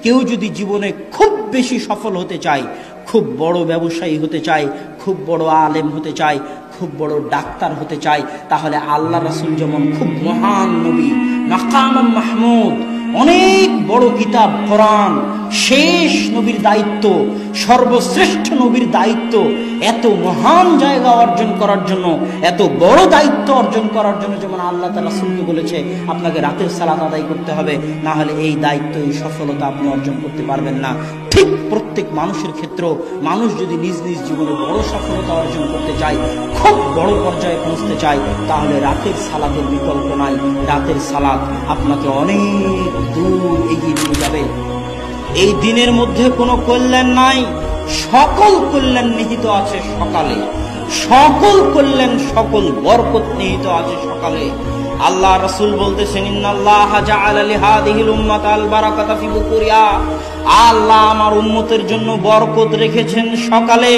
কেউ যদি জীবনে খুব বেশি সফল হতে চায়, খুব বড় ব্যবসায়ী হতে চায়, খুব বড় আলেম হতে চায়, খুব বড় ডাক্তার হতে চায়, তাহলে আল্লাহ রাসূল যেমন খুব মহান নবী, মাকাম মাহমুদ, অনেক বড় কিতাব কোরআন, শেষ নবীর দায়িত্ব, সর্বশ্রেষ্ঠ নবীর দায়িত্ব, এত মহান জায়গা অর্জন করার জন্য, এত বড় দায়িত্ব অর্জন করার জন্য যেমন আল্লাহ তাআলা রাসূলকে বলেছে আপনাকে রাতের সালাত আদায় করতে হবে, না হলে এই দায়িত্ব, এই সফলতা আপনি অর্জন করতে পারবেন না। ঠিক প্রত্যেক মানুষের ক্ষেত্রে মানুষ যদি নিজ নিজ জীবনে বড় সফলতা অর্জন করতে চায়, খুব বড় পর্যায়ে পৌঁছতে চায়, তাহলে রাতের সালাতের বিকল্প নাই। রাতের সালাত আপনাকে অনেক দূর এগিয়ে নিয়ে যাবে। এই দিনের মধ্যে কোনো কল্যাণ নাই, সকল কল্যাণ নিহিত আছে সকালে, সকল কল্যাণ, সকল বরকত নিহিত আছে সকালে। আল্লাহ রাসূল বলতেছেন ইন্নাল্লাহা জাআলা লিহাদিহিল উম্মাতাল বারাকাতা ফি বুকুরিয়া, আল্লাহ আমার উম্মতের জন্য বরকত রেখেছেন সকালে,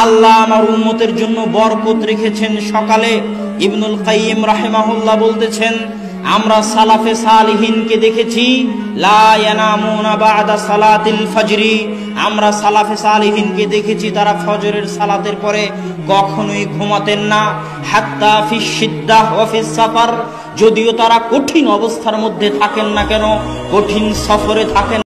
আল্লাহ আমার উম্মতের জন্য বরকত রেখেছেন সকালে। ইবনুল কাইয়িম রাহিমাহুল্লাহ বলতেছেন আমরা সালাফে সালিহিনকে দেখেছি লা ইয়ানামুনা বা'দা সালাতিল ফজরি, আমরা সালাফে সালিহিনকে দেখেছি তারা ফজরের সালাতের পরে কখনোই ঘুমাতেন না। হাত্তা ফিশ শিদ্দাহ ওয়া ফিস সাফার, যদিও তারা কঠিন অবস্থার মধ্যে থাকেন না কেন, কঠিন সফরে থাকেন